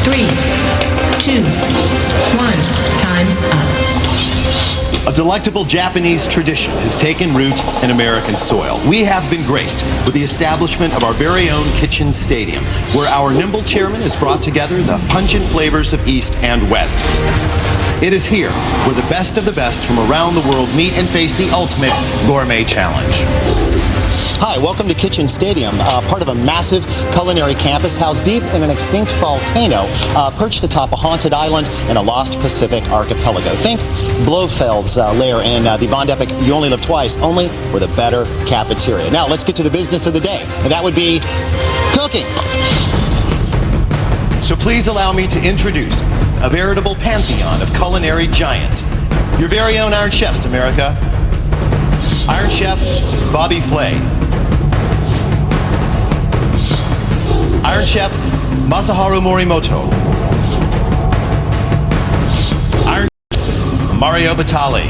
3, 2, 1. Time's up. A delectable Japanese tradition has taken root in American soil. We have been graced with the establishment of our very own Kitchen Stadium, where our nimble chairman has brought together the pungent flavors of East and West. It is here where the best of the best from around the world meet and face the ultimate gourmet challenge. Hi, welcome to Kitchen Stadium, part of a massive culinary campus housed deep in an extinct volcano, perched atop a haunted island in a lost Pacific archipelago. Think Blofeld's lair in the Bond epic You Only Live Twice, only with a better cafeteria. Now, let's get to the business of the day, and that would be cooking. So please allow me to introduce a veritable pantheon of culinary giants. Your very own Iron Chefs, America. Iron Chef Bobby Flay. Iron Chef Masaharu Morimoto. Iron Chef Mario Batali.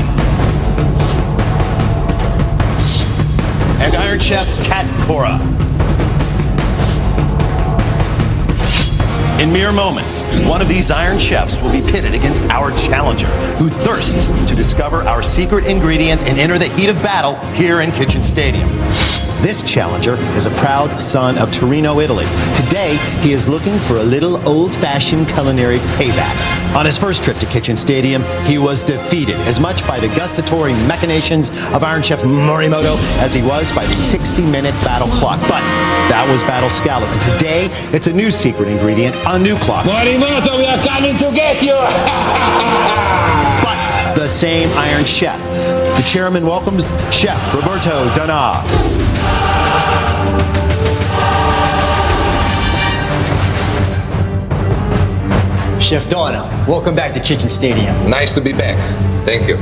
And Iron Chef Kat Cora. In mere moments, one of these Iron Chefs will be pitted against our challenger, who thirsts to discover our secret ingredient and enter the heat of battle here in Kitchen Stadium. This challenger is a proud son of Torino, Italy. Today, he is looking for a little old-fashioned culinary payback. On his first trip to Kitchen Stadium, he was defeated as much by the gustatory machinations of Iron Chef Morimoto as he was by the 60-minute battle clock. But that was battle scallop, and today, it's a new secret ingredient, a new clock. Morimoto, we are coming to get you! But the same Iron Chef. The chairman welcomes Chef Roberto Danà. Chef Danà, welcome back to Kitchen Stadium. Nice to be back. Thank you.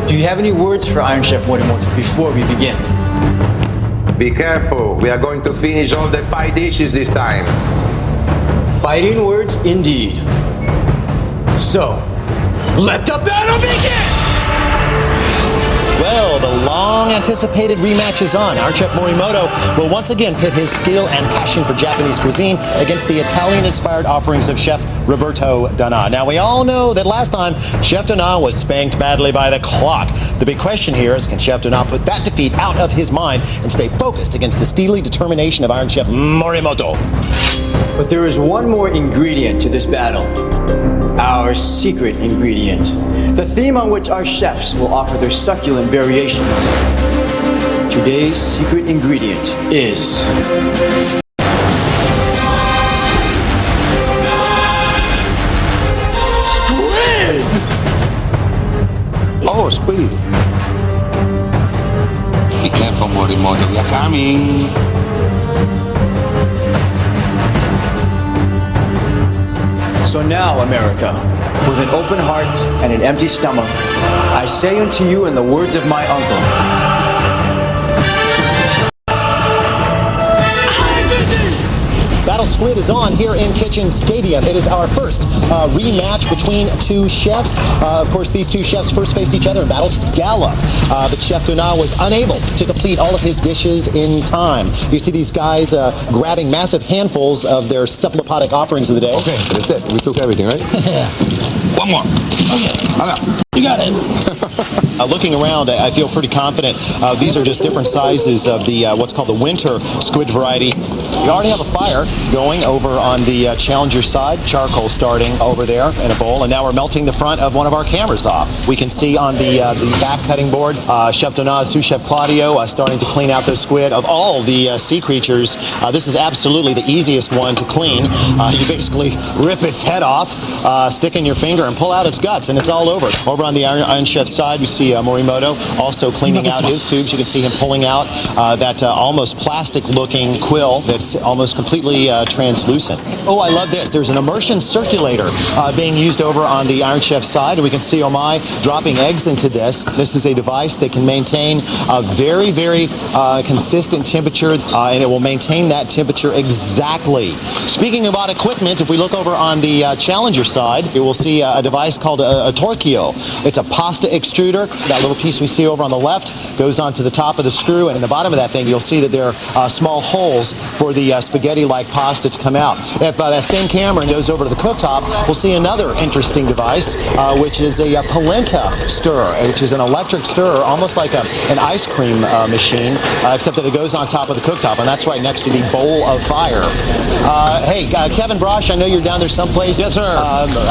Do you have any words for Iron Chef Morimoto before we begin? Be careful. We are going to finish all the 5 dishes this time. Fighting words indeed. So, let the battle begin! Well, the long-anticipated rematch is on. Iron Chef Morimoto will once again pit his skill and passion for Japanese cuisine against the Italian-inspired offerings of Chef Roberto Danà. Now, we all know that last time, Chef Danà was spanked badly by the clock. The big question here is, can Chef Danà put that defeat out of his mind and stay focused against the steely determination of Iron Chef Morimoto? But there is one more ingredient to this battle. Our secret ingredient. The theme on which our chefs will offer their succulent variations. Today's secret ingredient is... Squid! Oh, squid. Be careful, Morimoto, we are coming. So now, America, with an open heart and an empty stomach, I say unto you in the words of my uncle, Battle Squid is on here in Kitchen Stadium. It is our first rematch between two chefs. Of course, these two chefs first faced each other in Battle Scallop, but Chef Danà was unable to complete all of his dishes in time. You see these guys grabbing massive handfuls of their cephalopodic offerings of the day. Okay, that's it. We took everything, right? One more. Okay. You got it. Looking around, I feel pretty confident. These are just different sizes of the what's called the winter squid variety. We already have a fire going over on the challenger side, charcoal starting over there in a bowl, and now we're melting the front of one of our cameras off. We can see on the back cutting board, Chef Danà's sous chef Claudio starting to clean out those squid. Of all the sea creatures, this is absolutely the easiest one to clean. You basically rip its head off, stick in your finger, and pull out its guts, and it's all over. Over on the Iron Chef side, we see Morimoto also cleaning out his tubes. You can see him pulling out that almost plastic-looking quill that's almost completely translucent. Oh, I love this. There's an immersion circulator being used over on the Iron Chef side, and we can see Omai dropping eggs into this. This is a device that can maintain a very, very consistent temperature, and it will maintain that temperature exactly. Speaking about equipment, if we look over on the Challenger side, you will see a device called a Torchio. It's a pasta extruder. That little piece we see over on the left goes onto the top of the screw, and in the bottom of that thing, you'll see that there are small holes for the spaghetti-like pasta to come out. If that same camera goes over to the cooktop, we'll see another interesting device, which is a polenta stirrer, which is an electric stirrer, almost like an ice cream machine, except that it goes on top of the cooktop, and that's right next to the bowl of fire. Hey, Kevin Brosh, I know you're down there someplace. Yes, sir.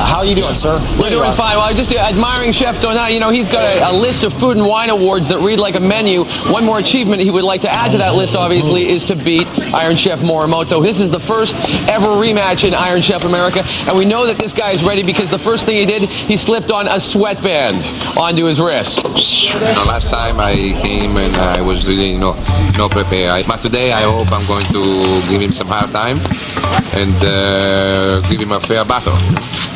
How are you doing, sir? We're doing fine. Well, I'm just admiring Chef Donat. You know, he's got a list of food and wine awards that read like a menu. One more achievement he would like to add to that list, obviously, is to beat Iron Chef Morimoto. This is the first ever rematch in Iron Chef America, and we know that this guy is ready because the first thing he did, he slipped on a sweatband onto his wrist. Last time I came and I was really no prepared. But today I hope I'm going to give him some hard time and give him a fair battle.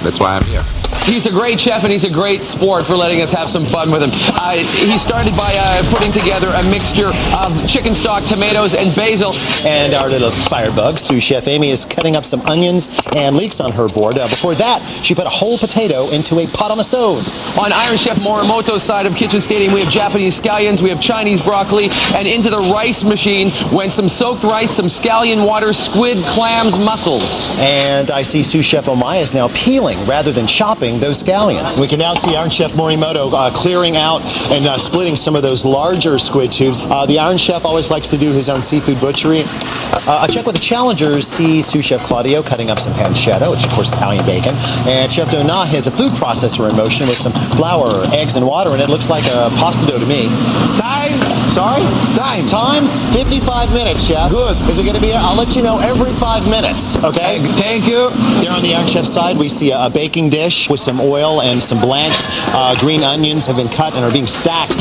That's why I'm here. He's a great chef and he's a great sport for letting us have some fun with him. He started by putting together a mixture of chicken stock, tomatoes, and basil. And our little firebug, sous chef Amy, is cutting up some onions and leeks on her board. Before that, she put a whole potato into a pot on the stove. On Iron Chef Morimoto's side of Kitchen Stadium, we have Japanese scallions, we have Chinese broccoli, and into the rice machine went some soaked rice, some scallion water, squid, clams, mussels. And I see sous chef Omaya is now peeling rather than chopping those scallions. We can now see Iron Chef Morimoto clearing out and splitting some of those larger squid tubes. The Iron Chef always likes to do his own seafood butchery. A check with the challengers sees sous chef Claudio cutting up some pancetta, which of course Italian bacon, and Chef Donat has a food processor in motion with some flour, eggs, and water, and it looks like a pasta dough to me. Time? Sorry? Time? 55 minutes, Chef. Good. Is it going to be? I'll let you know every 5 minutes, okay? Thank you. There on the Iron Chef side, we see a baking dish with some oil and some blanched green onions have been cut and are being stacked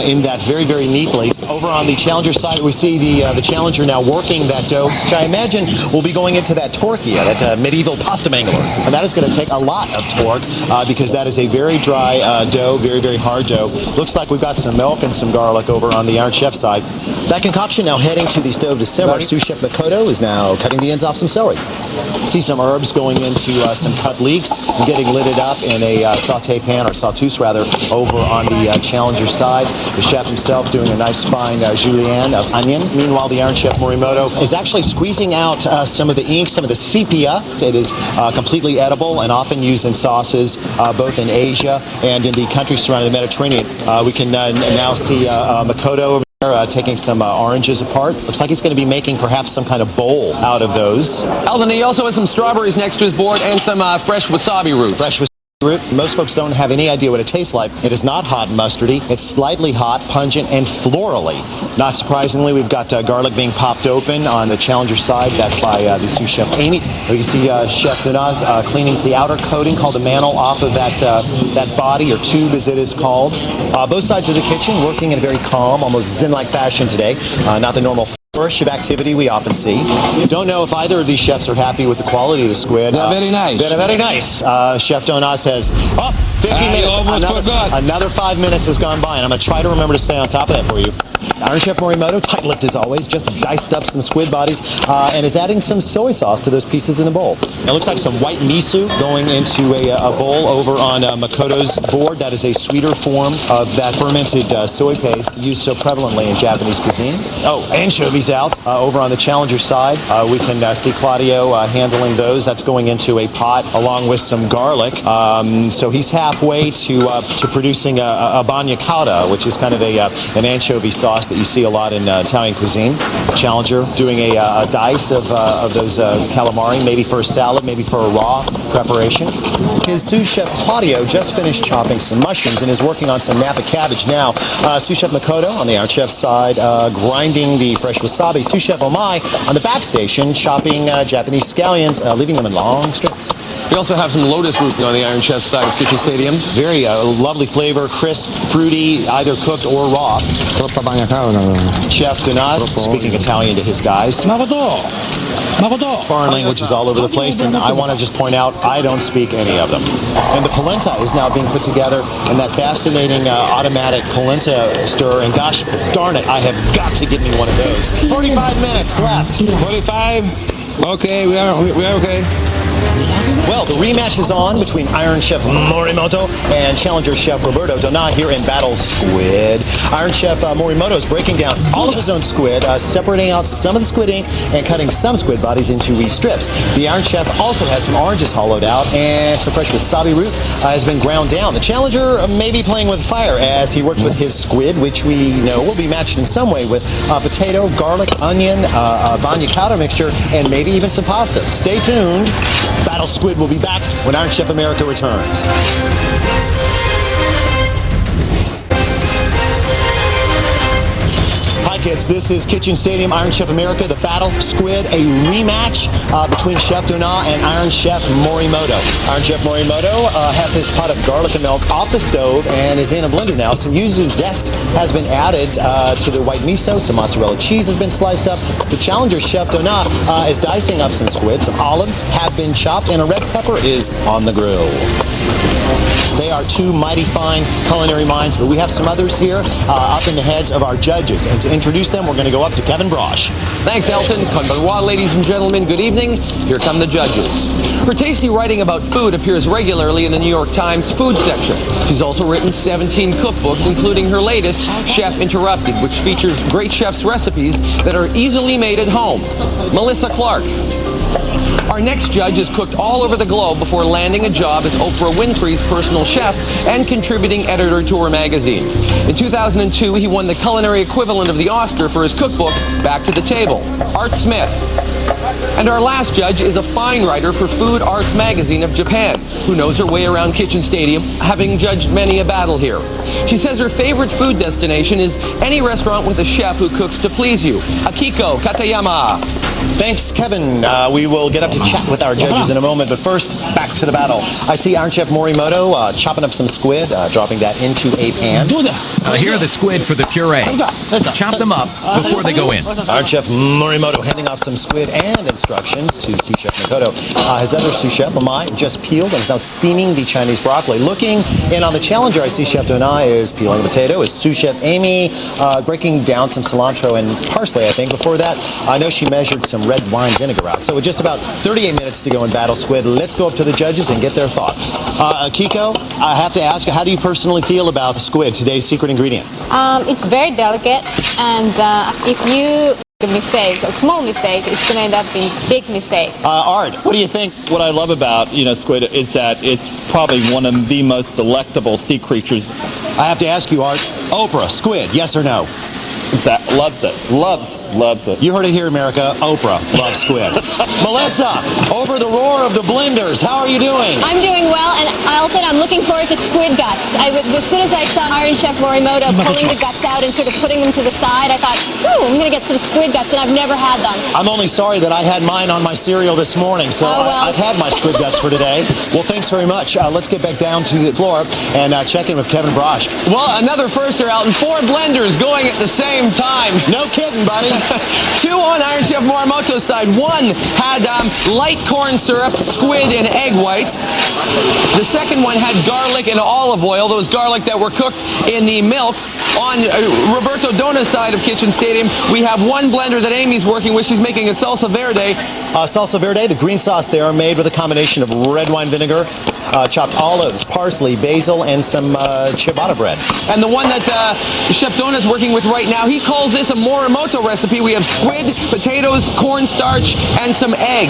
in that very, very neatly. Over on the Challenger side, we see the Challenger now working that dough, which I imagine will be going into that torchia, that medieval pasta mangler. And that is going to take a lot of torque because that is a very dry dough, very, very hard dough. Looks like we've got some milk and some garlic over on the Iron Chef side. That concoction now heading to the stove to simmer. Sous Chef Makoto is now cutting the ends off some celery. See some herbs going into some cut leeks and getting lidded up in a saute pan, or sauteuse rather, over on the Challenger side. The chef himself doing a nice fine julienne of onion. Meanwhile, the Iron Chef Morimoto is actually squeezing out some of the ink, some of the sepia. It is completely edible and often used in sauces both in Asia and in the countries surrounding the Mediterranean. We can now see Makoto over there taking some oranges apart. Looks like he's going to be making perhaps some kind of bowl out of those. Eldon, he also has some strawberries next to his board and some fresh wasabi roots. Fresh wasabi root. Most folks don't have any idea what it tastes like. It is not hot and mustardy. It's slightly hot, pungent, and florally. Not surprisingly, we've got garlic being popped open on the Challenger side. That's by the sous chef Amy. You can see Chef Donat cleaning the outer coating called the mantle off of that body, or tube as it is called. Both sides of the kitchen working in a very calm, almost zen-like fashion today. Not the normal flourish of activity we often see. Don't know if either of these chefs are happy with the quality of the squid. They're very nice. They're very nice. Chef Donat says, 50 minutes. Another 5 minutes has gone by, and I'm going to try to remember to stay on top of that for you. Iron Chef Morimoto, tight-lipped as always, just diced up some squid bodies and is adding some soy sauce to those pieces in the bowl. It looks like some white miso going into a bowl over on Makoto's board. That is a sweeter form of that fermented soy paste used so prevalently in Japanese cuisine. Oh, anchovies out over on the Challenger side. We can see Claudio handling those. That's going into a pot along with some garlic. So he's halfway to producing a bagna cauda, which is kind of an anchovy sauce that you see a lot in Italian cuisine. Challenger doing a dice of those calamari, maybe for a salad, maybe for a raw preparation. His sous chef Claudio just finished chopping some mushrooms and is working on some Napa cabbage now. Sous chef Makoto on the Iron Chef side grinding the fresh wasabi. Sous chef Omai on the back station chopping Japanese scallions, leaving them in long strips. We also have some lotus root on the Iron Chef side of Kitchen Stadium. Very lovely flavor, crisp, fruity, either cooked or raw. Chef Donat speaking Italian to his guys. Foreign languages all over the place, and I want to just point out, I don't speak any of them. And the polenta is now being put together in that fascinating automatic polenta stirrer, and gosh darn it, I have got to get me one of those. 45 minutes left. 45? Okay, we are okay. Well, the rematch is on between Iron Chef Morimoto and Challenger Chef Roberto Donna here in Battle Squid. Iron Chef Morimoto is breaking down all of his own squid, separating out some of the squid ink and cutting some squid bodies into wee strips. The Iron Chef also has some oranges hollowed out, and some fresh wasabi root has been ground down. The Challenger may be playing with fire as he works with his squid, which we know will be matched in some way with potato, garlic, onion, banya chowder mixture, and maybe even some pasta. Stay tuned. Battle Squid will be back when Iron Chef America returns. Hi kids, this is Kitchen Stadium, Iron Chef America, the Battle Squid, a rematch between Chef Donna and Iron Chef Morimoto. Iron Chef Morimoto has his pot of garlic and milk off the stove and is in a blender now. Some yuzu zest has been added to the white miso, some mozzarella cheese has been sliced up. The Challenger Chef Donna is dicing up some squid, some olives have been chopped, and a red pepper is on the grill. They are two mighty fine culinary minds, but we have some others here up in the heads of our judges. And to introduce them, we're going to go up to Kevin Brosh. Thanks, Elton. Konbanwa, ladies and gentlemen, good evening. Here come the judges. Her tasty writing about food appears regularly in the New York Times food section. She's also written 17 cookbooks, including her latest, Chef Interrupted, which features great chefs' recipes that are easily made at home. Melissa Clark. Our next judge has cooked all over the globe before landing a job as Oprah Winfrey's personal chef and contributing editor to her magazine. In 2002, he won the culinary equivalent of the Oscar for his cookbook, Back to the Table. Art Smith. And our last judge is a fine writer for Food Arts Magazine of Japan, who knows her way around Kitchen Stadium, having judged many a battle here. She says her favorite food destination is any restaurant with a chef who cooks to please you. Akiko Katayama. Thanks, Kevin. We will get up to chat with our judges in a moment, but first, back to the battle. I see Iron Chef Morimoto chopping up some squid, dropping that into a pan. Here are the squid for the puree. Chop them up before they go in. Iron Chef Morimoto handing off some squid and instructions to sous chef Makoto. His other sous chef, Amai, just peeled and is now steaming the Chinese broccoli. Looking in on the Challenger, I see Chef Donna is peeling a potato. Is sous chef Amy breaking down some cilantro and parsley, I think. Before that, I know she measured some red wine vinegar out. So with just about 38 minutes to go in Battle Squid, let's go up to the judges and get their thoughts. Kiko, I have to ask, how do you personally feel about squid, today's secret ingredient? It's very delicate, and if you make a mistake, a small mistake, it's going to end up being a big mistake. Art, what do you think? What I love about, squid is that it's probably one of the most delectable sea creatures. I have to ask you, Art, Oprah, squid, yes or no? Loves it. Loves it. You heard it here, America. Oprah loves squid. Melissa, over the roar of the blenders, how are you doing? I'm doing well, and Alton, I'm looking forward to squid guts. As soon as I saw Iron Chef Morimoto pulling the guts out and sort of putting them to the side, I thought, ooh, I'm going to get some squid guts, and I've never had them. I'm only sorry that I had mine on my cereal this morning, so I've had my squid guts for today. Well, thanks very much. Let's get back down to the floor and check in with Kevin Brosh. Well, another firster, Elton. 4 blenders going at the same time. No kidding, buddy. 2 on Iron Chef Morimoto's side. 1 had light corn syrup, squid, and egg whites. The second one had garlic and olive oil, those garlic that were cooked in the milk. On Roberto Donna's side of Kitchen Stadium, we have 1 blender that Amy's working with. She's making a salsa verde. Salsa verde, the green sauce there, made with a combination of red wine vinegar, chopped olives, parsley, basil, and some ciabatta bread. And the one that Chef Donna's working with right now, he calls this a Morimoto recipe. We have squid, potatoes, cornstarch, and some egg.